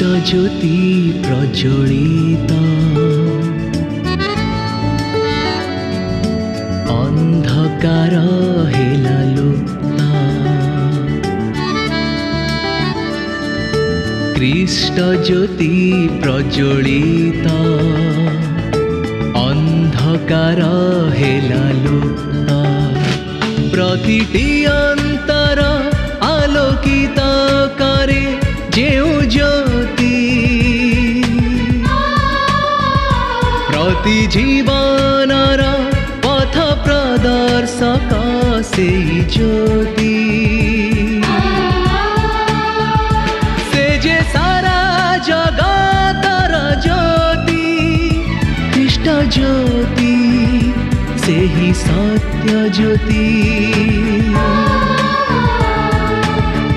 ज्योति प्रज्वलित अंधकार हेला लुप्त कृष्ण ज्योति प्रज्वलित अंधकार हेला लुप्त प्रतिटी अंतर आलोकित करे जेउ ज्योति प्रति जीवनर पथ प्रदर्शक से ज्योति से जे सारा जगतर ज्योति कृष्ण ज्योति से ही सत्य ज्योति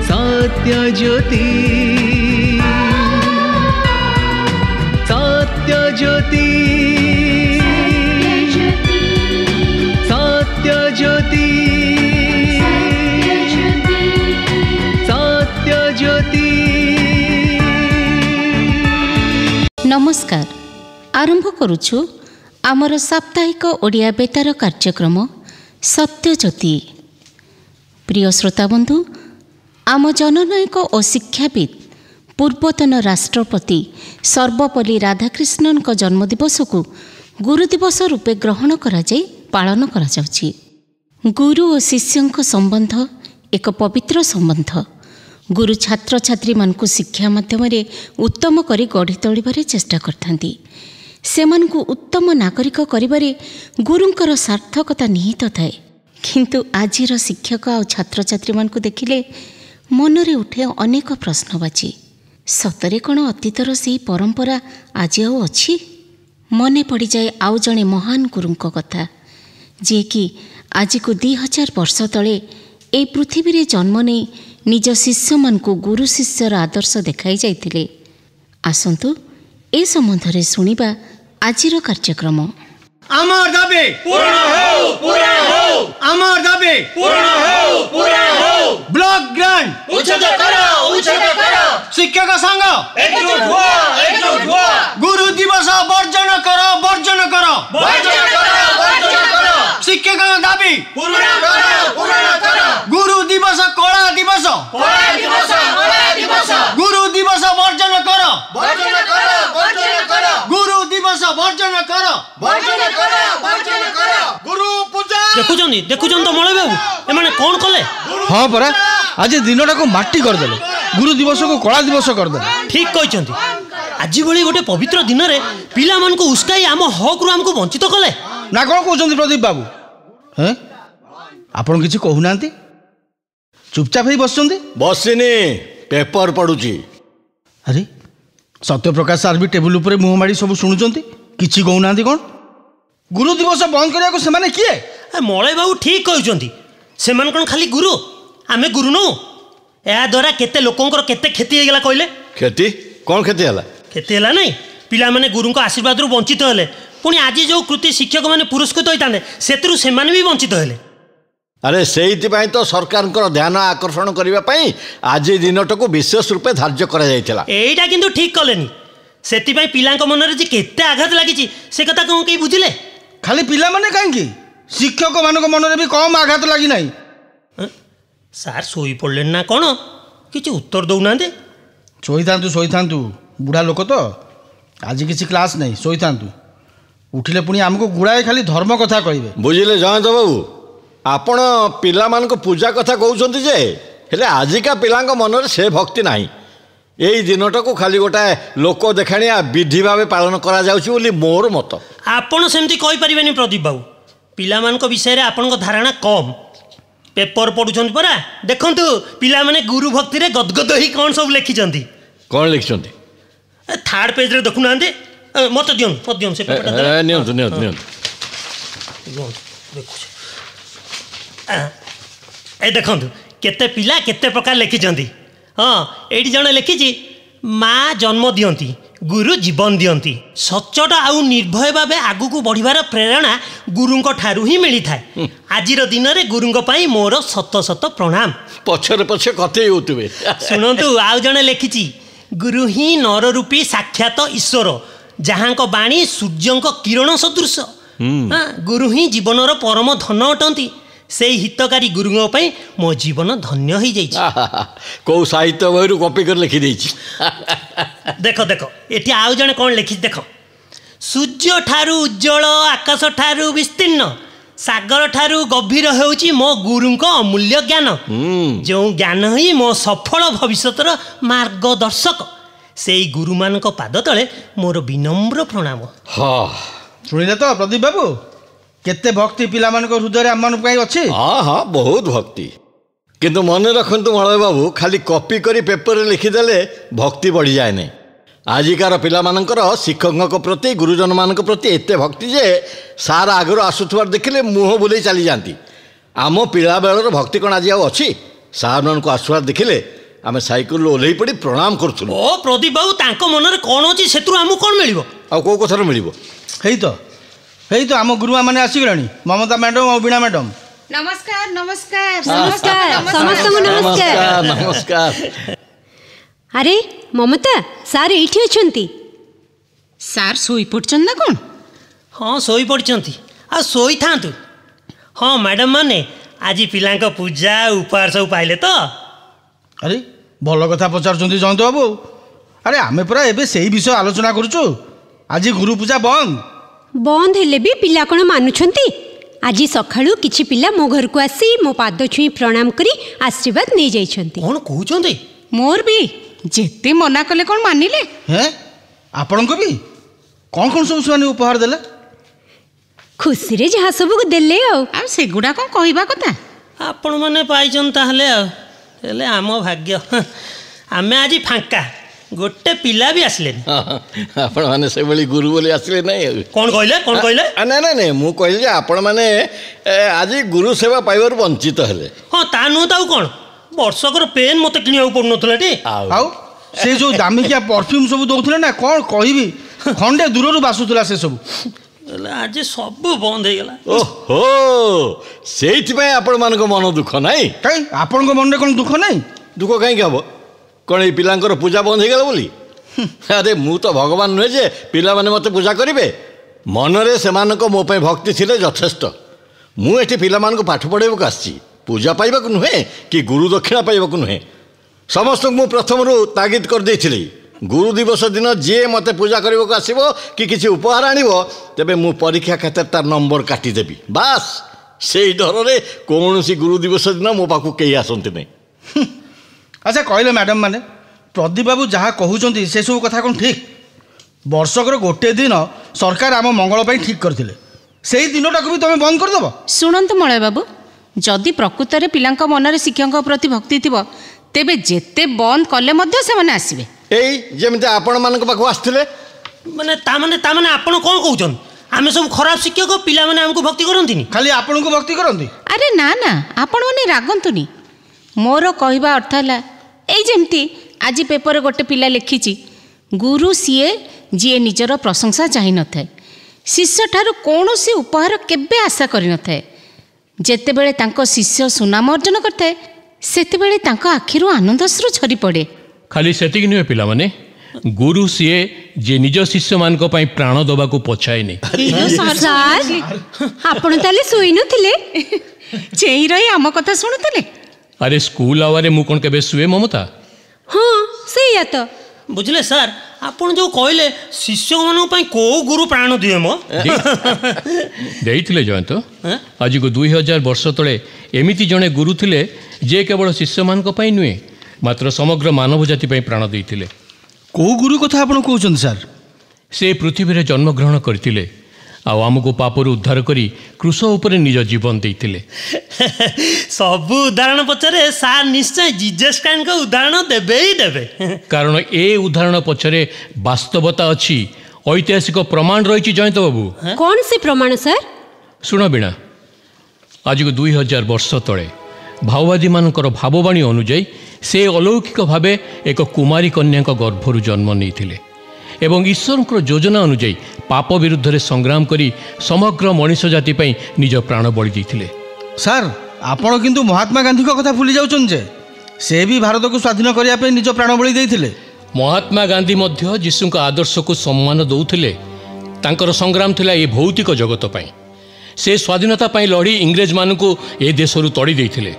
सत्य ज्योति सत्य ज्योति सत्य ज्योति सत्य ज्योति। नमस्कार, आरंभ करुछु आमर साप्ताहिक ओडिया बेतार कार्यक्रम सत्य ज्योति। प्रिय श्रोता बंधु, आम जननायक और शिक्षाविद पूर्वतन राष्ट्रपति सर्वपल्ली राधाकृष्णन का जन्मदिवस को गुरु दिवस रूपे ग्रहण कराଯାଇ पालन କରାଯାଉଛି। गुरु और शिष्य संबंध एक पवित्र संबंध। गुरु छात्र छात्री मानकु शिक्षा माध्यम उत्तम करी गढ़ी तोड़िबारे चेष्टा करथांती। सेमानकु उत्तम नागरिक करिबारे गुरुंकर सार्थकता निहित थाए। किंतु आजिर शिक्षक और छात्र छात्री मानकु देखिले मनरे उठे अनेक प्रश्नबाची। सतरे कौन अतीतर से परंपरा आज आउ अच्छी? मने पड़ जाए आउ जड़े महान गुरुंक कथा, जे कि आज को 2000 वर्ष तले ए पृथ्वी रे जन्म नहीं निज शिष्य मान को गुरु शिष्यर आदर्श देखाई जाइतिले। आसंतु ए संबंध रे सुनिबा आजिर कार्यक्रम। अमर दाबी पूर्ण हो, पूर्ण हो। अमर दाबी पूर्ण हो, पूर्ण हो। ब्लॉक ग्रांट उचित करो। शिक्षक संघ एकजुट हुआ। गुरु दिवस वर्जन करो, वर्जन करो। शिक्षक दाबी पूर्ण करो। गुरु दिवस कला दिवस। गुरु दिवस वर्जन करो। गुरु दिवस वर्जन करो। गुरु पूजा देखुचंदी तो मळे बाबू एमाने कोन कले? हां परा आज दिनटा को माटी कर देले, गुरु दिवस को कला दिवस कर देले। ठीक कहिचंदी। आज भली गोटे पवित्र दिन रे पिला मान को उस्काई आम हक रु हमको वंचित कले ना। कोन कहउचंदी प्रदीप बाबू? हैं आपण किछि कहू नांती? चुपचाप ही बसचंदी? बसिनी, पेपर पढुची। अरे सत्य प्रकाश सर भी टेबल ऊपर मुंह माड़ी सब सुनुचंती, किछि कहू नांती कोन? गुरु दिवस बंद करिया को सेमाने किए? मळे बाबू ठीक कहिचंदी। सेमान कोन खाली गुरु? आमे गुरु नो। या द्वारा केते लोकंकर केते क्षति हे गेला कहले? खेती कोन खेती हला? खेती हला नहीं, पिला माने गुरु को आशीर्वाद रु वंचित हेले। पुणी आज जो कृति शिक्षक माने पुरस्कृत होइताने सेतरु सेमाने भी वंचित हेले। अरे सेइति पई तो सरकार ध्यान आकर्षण करबा पई आज दिनटा को विशेष रूपे धार्य करा जायतिला। एइटा किंतु ठीक कलेनी। सेति पई पिलांक मनरे जे केते आघात लागिची से कथा कोन के बुझिले? खाली पिला माने काहेकि शिक्षक मानक मनरे भी कम आघात लागि नाही। सार सोई पड़लेन ना कोन? किछि उत्तर दउ नांदे। सोईथांतु बुढ़ा लोक तो आज किसी क्लास नहीं, सोईथांतु। उठिले पुणी हमको गुड़ाए खाली धर्म कथा कहबे। बुझिले जयंत बाबू, आपण पिला मान को पूजा कथा कहउचंती जे हेले आजिका पिलांक मनरे से भक्ति नाही। एई दिनटा को खाली गोटाए लोक देखाणिया विधि भावे पालन करा जाउची बोली मोर मत। आपण सेमती कहि परिबेनी प्रदीप बाबू। पिला मान को विषय रे आपनको धारणा कम। पेपर पढुचंती परा, देखंतु पिला माने गुरु भक्ति रे गदगद ही कोन सब लिखिचंती। कोन लिखिचंती? थर्ड पेज रे देखु नांदे। मत दियन से पेपर दा। नियंतु देखु ए देखंतु केते पिला केते प्रकार लिखिचंती। हाँ, एठी जने लिखिची माँ जन्म दियंती, गुरु जीवन दियंती। सचट आउ निर्भय भावे आगु को बढ़िबार प्रेरणा गुरुंक ठारू ही मिली थाए। आजिर दिन रे गुरुंक पई मोर शत शत प्रणाम। पछरे पछे कथे होतबे। सुनंतु आउ जने लिखिची गुरु ही नर रूपी साक्षात ईश्वर जहाँ बाणी सूर्य किरण सदृश। गुरु ही जीवन परम धन अटंती से हितकारी गुरुओं पे मो जीवन धन्य हो जाइए। कौ साहित्य बही कॉपी कर लिखी देछि। देख देख ये आउ जने कौन लिखी देख। सूर्य ठारू उज्जवल आकाश ठारू विस्तीर्ण सागर ठारू गभीर होउची मो गुरु को अमूल्य ज्ञान। जो ज्ञान ही मो सफल भविष्यतर मार्गदर्शक से गुरु मान पाद तले मोर विनम्र प्रणाम। हाँ शुणिले तो प्रदीप बाबू केते भक्ति पिला मान हृदय आम अच्छी। हाँ हाँ बहुत भक्ति किंतु मन रखु मलय बाबू खाली कॉपी करी पेपर रे लिखिदेले भक्ति बढ़ी जाए नहीं। आजिकार पिलामानंकर शिक्षकों प्रति गुरुजन मान प्रति एते भक्ति जे सार आगर आसुथबार देखिले मुह बुले चली जाती। आम पिला बेलर भक्ति कौन आज अच्छी सार मान को आसुबार देखिले आम साइकेल ओह्ल पड़ी प्रणाम करूँ। ओ प्रदीप बाबू तांको मनरे कौन अच्छी से आमको कौन मिलिबो आ को कथार मिलिबो हेई तो आम गुरुआ मैंने आसीगलानी ममता मैडम और वीणा मैडम। नमस्कार नमस्कार नमस्कार समस्त नमस्कार नमस्कार। अरे ममता सार एठी अछंती। सार सोई पड़छन ना कौन? हाँ सोई पड़छंती आ सोई थांतु। हाँ मैडम माने आज पिलांको पूजा उपहार सब पाइले तो। अरे भल कथा पचारुचंती जयंत बाबू। अरे आमे पूरा एबे सेही विषय आलोचना करूछु। आज गुरु पूजा बंद हेले भी पिला कोन मानुछंती। आज सखाळु किछि पिला मो घर को आसी मो पाद छुई प्रणाम करी आशीर्वाद नै जाइछंती। कोन कहउछंती? मोर भी जेते मना कले कोन मानिले? हैं आपन को भी कोन कोन सब सुने उपहार देला? खुशी रे जहा सब को देले आ सेगुडा कोन कहिबा कथा। आपण माने पाइछन ताहले हेले आम भाग्य। आमे आज फांका गोटे पिला भी आसले। आपण माने से बली गुरु बोली आसले नहीं। कौन कहले ना ना नहीं मु कहले जे आपण माने आज गुरु सेवा पाइबार वंचित हेले। हाँ ता नु ताऊ कोन वर्षकर पेन मते किनिया पड़ नथला टी। आउ से जो दामिकिया परफ्यूम सब दउथले ना कोन कहिबी खंडे दूररु बासुतला से सब आज सब बंद हो गला। ओहो सेइथि पे आपण मान को मन दुख नाही काई आपण को मन रे कोन दुख नाही? दुख काई हबो कौन ये पिलांकर पूजा बंद हो गला बोली? अरे मु तो भगवान नुहे जे पिला माने मते पूजा करिवे मनरे सेमान को मो पे भक्ति थिले यथेष्ट। मु एठी पिला मान को पाठ पढ़ेबो को आसी पूजा पाइबा को नुहे कि गुरु दक्षिणा पाइबा को नुहे। समस्त मु प्रथम रु तागिद कर देथिली गुरु दिवस दिन जे मते पूजा करिबो को आसीबो कि किछि उपहार आनिबो तबे मु परीक्षा खातिर तार नंबर काटी देबी बास। सेई डर रे कोनोसी गुरु दिवस दिन मो पाखु केही आसंती नै। अच्छा कहले मैडम माने प्रदीप बाबू जहाँ कहउचंती से सब कथा कोन ठीक? वर्षकर गोटे दिन सरकार आम मंगल पाई ठीक करथिले सेही दिनटाको भी तमे बंद कर दबो? सुनंतु मलय बाबू जदि प्रकृत रे पिलांक मनरे शिक्षक प्रति भक्ति थिबो तेबे जेते बंद कले मध्य से माने आसीबे। एई जेमते आपण मान को पाखु आस्थिले माने ता माने आपण कोन कहउचन आमे सब खराब शिक्षक पिला माने हमको भक्ति करंतिनी खाली आपण को भक्ति करंती? अरे ना ना आपण माने रागंतुनी। मोर कहवा अर्थ है एई जेमती आज पेपर गोटे पिला लिखिची गुरु सीए जी निजर प्रशंसा चाहि न थाए शिष्य ठारू कौनसी उपहार केबे आशा करि न थाए। जेतेबेले तांको शिष्य सुनाम अर्जन करथाए सेतेबेले तांको आखिरु आनंदश्रु झरी पड़े। खाली सेतिक नुहे पिला माने गुरु सीए जे निज शिष्य मान को पई प्राण दबा को पछाए नहीं। सार आपण ताले सोई नथिले चेई रही आम कथा सुनुतले? अरे स्कूल आवारे मु कोन केबे सुए ममता? हाँ सही तो बुझले सर आपण जो कहले शिष्य मान पई को गुरु प्राण दिए मो देइथिले जयंत आज को 2000 वर्ष तले एमिति जणे गुरु थिले जे केवल शिष्य मान को पई नुहे मात्र समग्र मानव जाति पई प्राण देइथिले। को गुरु कथा आपण कहउचन सर? से पृथ्वी रे जन्म ग्रहण करथिले आ आमको पापरु उद्धार करी क्रूस उपरे निज जीवन देइथिले। सब उदाहरण पछरे सार निश्चय जीसस काइन को उदाहरण देबे ही देबे कारण ए उदाहरण पछरे वास्तवता अछि ऐतिहासिक प्रमाण रही जयंत बाबू। कौन से प्रमाण सर? शुण बीणा आज को 2000 वर्ष तले भाववादी मानकर भाववाणी अनुଯାयी से अलौकिक भावे एक कुमारी कन्या गर्भरु जन्म नहीं एवं ईश्वर योजना अनुଯାयी पाप विरुद्ध रे संग्राम करी समग्र मनुष्य जाति पई निज प्राण बलि देथिले। सर आपण किंतु महात्मा गांधी को कथा भूली जाउछन जे से भी भारत को स्वाधीन करिया पे निज प्राण बलि देथिले। महात्मा गांधी मध्य जीशुଙ୍କ आदर्श को सम्मान दौथिले। तांकर संग्राम थिला ए भौतिक जगत पाई। से स्वाधीनता पाई लड़ी इंग्रेज मान को ए देशरू तड़ी देथिले,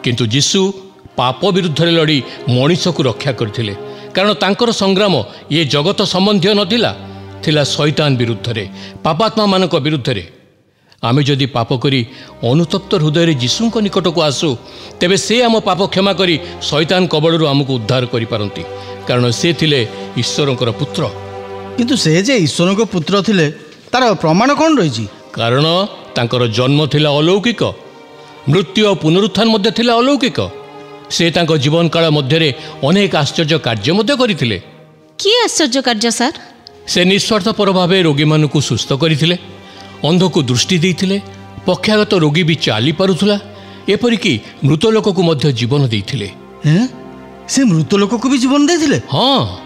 किंतु जीशु पाप विरुद्ध लड़ी मनीष को रक्षा करथिले। कारण तांकर संग्राम ये जगत संबंधी नथिला, थिला शैतान विरुद्ध रे, पापात्मा मानक विरुद्ध रे। आमे जदि पाप करी अनुतप्त हृदय जीशुଙ୍କ निकट को आसु, तेबे से आम पाप क्षमा करी शैतान कबड़रू आमको उद्धार करि पारंती। कारण से थिले ईश्वरंकर पुत्र। किंतु से जे ईश्वरଙ୍କ पुत्र थिले तार प्रमाण कौन रही? कारण तांकर जन्म थिला अलौकिक, मृत्यु और पुनरुत्थान मध्य थिला अलौकिक। से तांको जीवन काल मध्य अनेक आश्चर्य कार्य मध्य करथिले। कि आश्चर्य कार्य सर? से निस्वार्थपर भाव रोगी मानू सुस्थ करथिले, अंध को दृष्टि देइथिले, पक्षागत रोगी भी चली पारुथुला, एपरिकी मृत लोक को मध्य जीवन देइथिले। से मृत लोक को भी जीवन देइथिले? हाँ,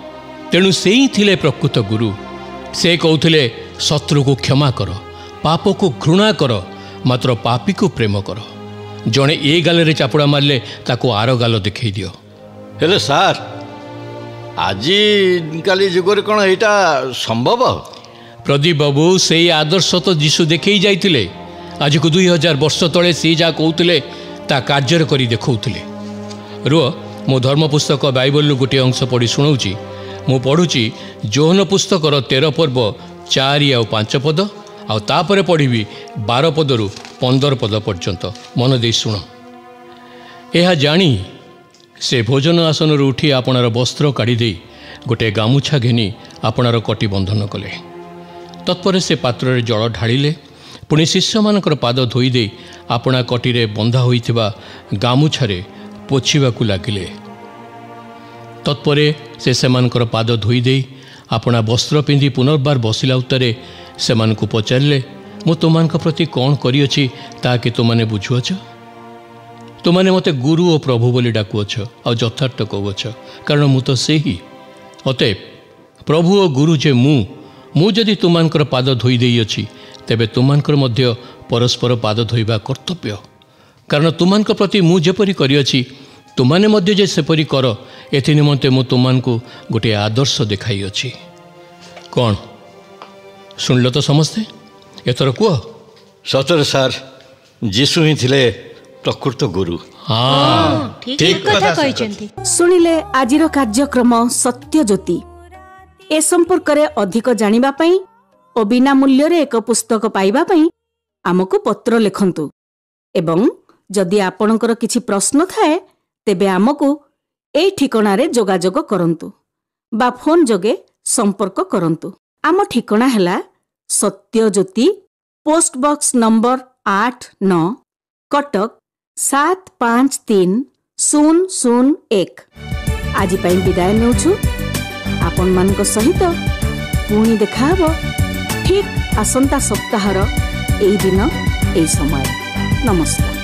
तेणु से ही थिले प्रकृत गुरु। से कहते शत्रु को क्षमा कर, पाप को घृणा कर, मात्र पापी को प्रेम कर। जड़े ए गाल चापुड़ा मारे ताको आर गाल देखई दियो। हेले सार, आजिकाली जुगरे कौन यहाँ संभव? प्रदीप बाबू, से आदर्श तो जीशु देखई जाइतिले। आज को 2000 वर्ष तले से जहाँ कहते ता कार्य करी देखौतिले। रुह, मो धर्म पुस्तक बाइबल गोटे अंश पढ़ी शुणाऊँगी। मु पढ़ुची जोहन पुस्तकर 13 पर्व 4 और 5 पद, आउ तापरे पढ़ी 12 पदरु 15 पद पर्यंत। मन दे शुण। यह जानी से भोजन आसन उठी आपणार वस्त्र काढ़ी दे गोटे गामुछा घेनी आपणार कटी बंधन कले। तत्पर से पात्र जल ढाड़िले, पुणी शिष्य मानकर पाद धोईदे आपणा कटी बंधा होइथिबा गामुछारे पोछिबाकू लागिले। तत्परे से सेमानकर पाद धोईदे आपणा वस्त्र पिंधि पुनर्बार बसिला उत्तरे सेमानकू पचारे, मु तुमानक प्रति कौन करिअछि ताके तुमने बुझुअछ? तुमने मते गुरु और प्रभु बोली डाकुअछ आ यथार्थ कहूछ, कारण मु तो से ही। अतएव प्रभु और गुरु जे मु जदि तुमानकर पाद धोई देइअछि, तेबे तुमानकर मध्य परस्पर पाद धोइबा कर्तव्य। कारण तुमानक प्रति मु जेपरि करिअछि, तुमाने मध्य जे सेपरि कर, एथि निमंते मु तुमानकू गोटे आदर्श देखाइअछि। कौन सुनल तो समस्ते? एथर कुह। सतरे सार, जीशु ही थिले प्रकृत गुरु। हाँ, ठीक कथा कहचंती। सुनिले आजिर कार्यक्रम सत्य ज्योति। ए संपर्क रे अधिक जानिबा पई ओ बिना मूल्य रे एक पुस्तक पाइबा पई आमको पत्र लिखंतु। एवं जदि आपणकर किछि प्रश्न थाए, तेबे आमको ए ठिकना रे जोगाजोग करंतु बा फोन जोगे संपर्क करंतु। आम ठिकना हैला सत्य ज्योति, पोस्ट बॉक्स नंबर 89, कटक 753001। आज पाई विदाय नेउछु। आपण मानक सहित पुणी देखा हबो ठीक आसंता सप्ताहर एई दिन एई समय। नमस्कार।